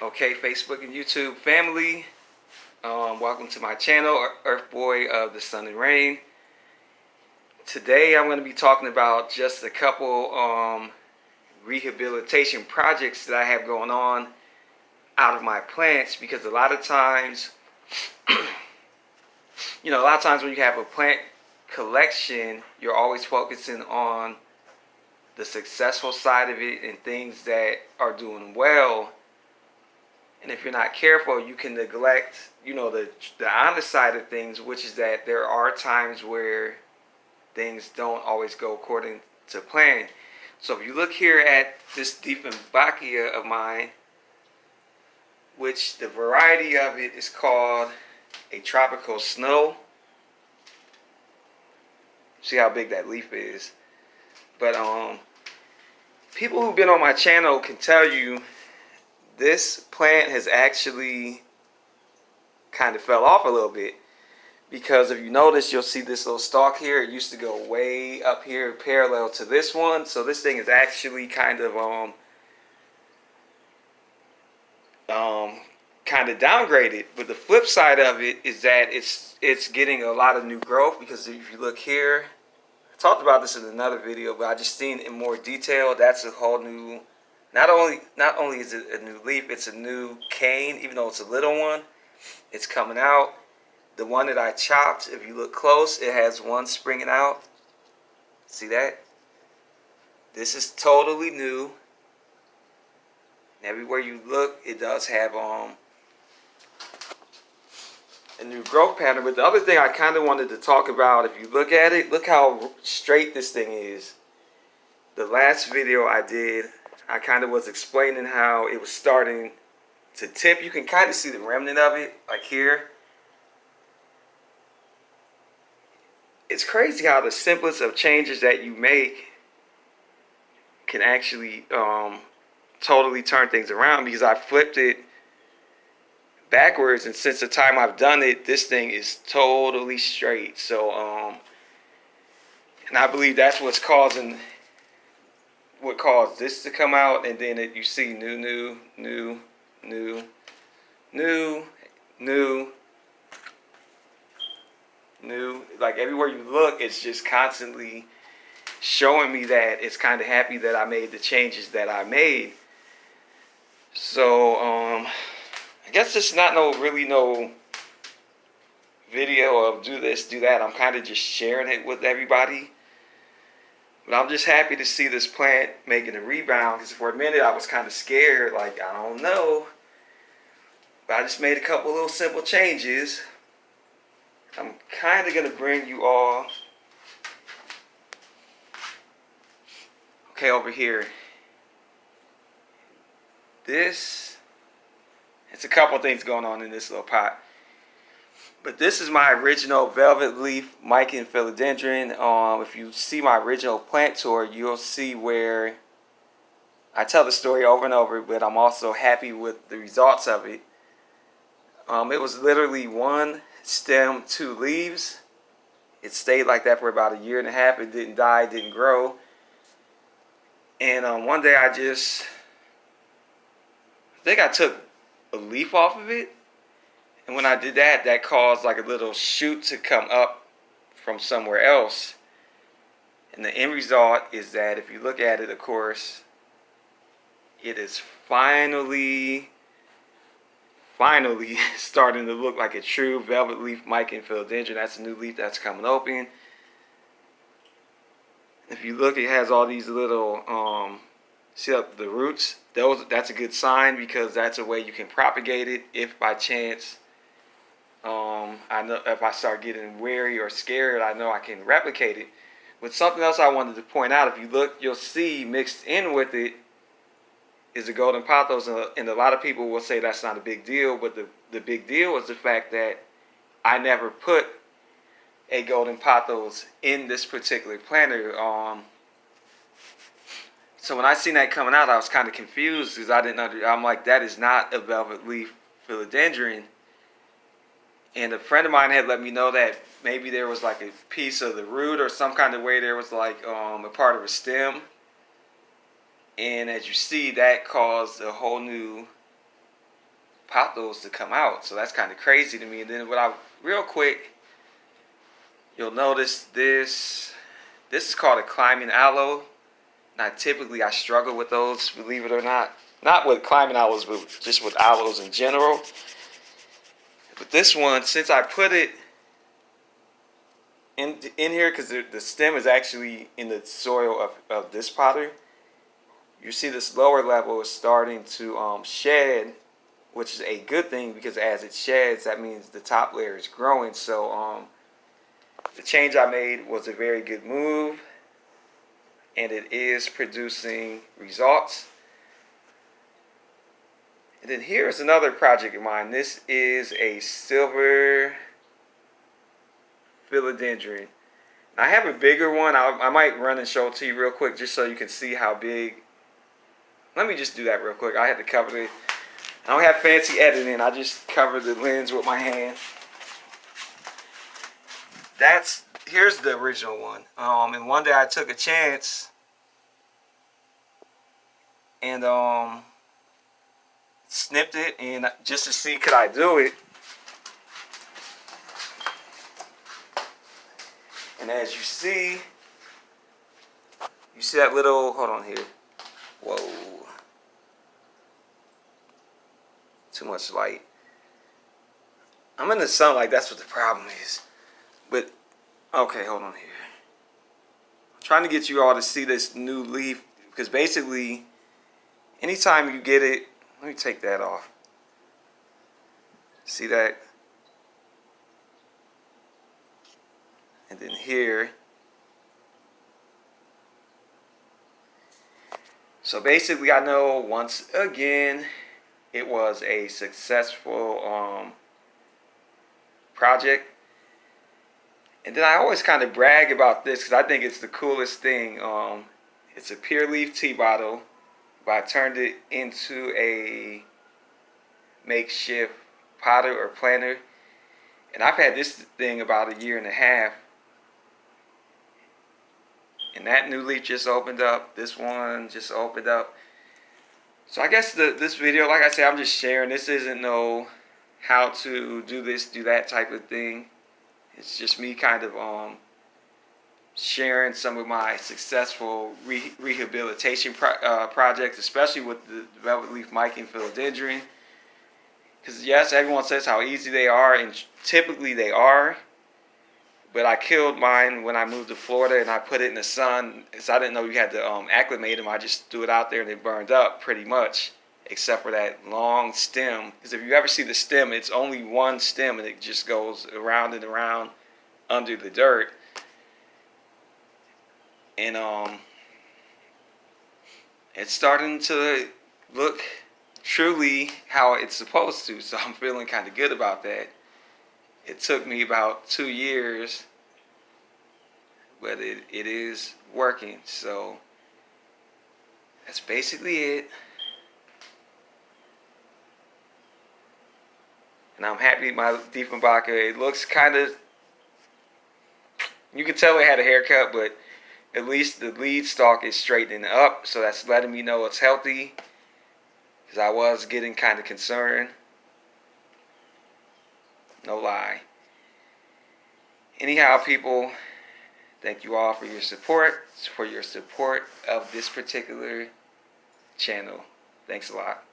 Okay, Facebook and YouTube family, welcome to my channel, Earth Boy of the Sun and Rain. Today I'm going to be talking about just a couple rehabilitation projects that I have going on out of my plants, because a lot of times, a lot of times when you have a plant collection, you're always focusing on the successful side of it and things that are doing well. And if you're not careful, you can neglect, the honest side of things, which is that there are times where things don't always go according to plan. So if you look here at this Dieffenbachia of mine, which the variety of it is called a tropical snow. See how big that leaf is. But people who've been on my channel can tell you this plant has actually kind of fell off a little bit, because if you notice, you'll see this little stalk here. It used to go way up here parallel to this one, so this thing is actually kind of downgraded. But the flip side of it is that it's getting a lot of new growth, because if you look here, I talked about this in another video, but I just seen in more detail. That's a whole new, not only is it a new leaf, it's a new cane. Even though it's a little one, it's coming out. The one that I chopped, if you look close, it has one springing out. See that? This is totally new. And everywhere you look, it does have a new growth pattern. But the other thing I kind of wanted to talk about, if you look at it, look how straight this thing is. The last video I did, I kind of was explaining how it was starting to tip. You can kind of see the remnant of it, like here. It's crazy how the simplest of changes that you make can actually totally turn things around, because I flipped it backwards, and since the time I've done it, this thing is totally straight. So and I believe that's what caused this to come out. And then you see new, like everywhere you look, it's just constantly showing me that it's kind of happy that I made the changes that I made. So I guess it's not no video of do this, do that. I'm kind of just sharing it with everybody. But I'm just happy to see this plant making a rebound, because for a minute I was kind of scared, like, I don't know. But I just made a couple little simple changes. I'm kind of going to bring you all, okay, over here. It's a couple things going on in this little pot. But this is my original velvet leaf Mican philodendron. If you see my original plant tour, you'll see where I tell the story over and over, but I'm also happy with the results of it. It was literally one stem, two leaves. It stayed like that for about a year and a half. It didn't die, didn't grow. And one day I think I took a leaf off of it. And when I did that, that caused like a little shoot to come up from somewhere else. And the end result is that if you look at it, of course, it is finally starting to look like a true velvet leaf Mican philodendron. That's a new leaf that's coming open. If you look, it has all these little, see up the roots? That's a good sign, because that's a way you can propagate it if by chance, I know if I start getting wary or scared, I know I can replicate it. But something else I wanted to point out, if you look, you'll see mixed in with it is the golden pothos, and a lot of people will say that's not a big deal, but the big deal is the fact that I never put a golden pothos in this particular planter. So when I seen that coming out, I was kind of confused, because I'm like, that is not a velvet leaf philodendron. And a friend of mine had let me know that maybe there was like a piece of the root or some kind of way there was like a part of a stem. And as you see, that caused a whole new those to come out. So that's kind of crazy to me. And then real quick, you'll notice this. This is called a climbing aloe. Now, typically, I struggle with those, believe it or not. Not with climbing aloes, but just with aloes in general. But this one, since I put it in here, because the stem is actually in the soil of this pottery, you see this lower level is starting to shed, which is a good thing, because as it sheds, that means the top layer is growing. So the change I made was a very good move, and it is producing results. And then here's another project of mine. This is a silver philodendron. Now, I have a bigger one. I might run and show it to you real quick just so you can see how big. Let me just do that real quick. I had to cover it. I don't have fancy editing. I just cover the lens with my hand. Here's the original one. And one day I took a chance and snipped it, and just to see could I do it. And as you see that little, hold on here. Whoa. Too much light. I'm in the sunlight, that's what the problem is. But, okay, hold on here. I'm trying to get you all to see this new leaf, because basically, anytime you get it, let me take that off. See that? And then here. So basically, I know once again, it was a successful project. And then I always kind of brag about this because I think it's the coolest thing. It's a pure leaf tea bottle, but I turned it into a makeshift potter or planter. And I've had this thing about 1.5 years. And that new leaf just opened up. This one just opened up. So I guess this video, like I said, I'm just sharing. This isn't no how to do this, do that type of thing. It's just me kind of sharing some of my successful rehabilitation projects, especially with the velvet leaf mica and philodendron. Because yes, everyone says how easy they are, and typically they are. But I killed mine when I moved to Florida, and I put it in the sun, because I didn't know you had to acclimate them. I just threw it out there, and it burned up pretty much, except for that long stem. Because if you ever see the stem, it's only one stem, and it just goes around and around under the dirt. And it's starting to look truly how it's supposed to, so I'm feeling kind of good about that. It took me about 2 years, but it is working. So that's basically it. And I'm happy my LeeD'fined, it looks kind of, you can tell it had a haircut, but at least the lead stalk is straightening up. So that's letting me know it's healthy, because I was getting kind of concerned. No lie. Anyhow, people, thank you all for your support of this particular channel. Thanks a lot.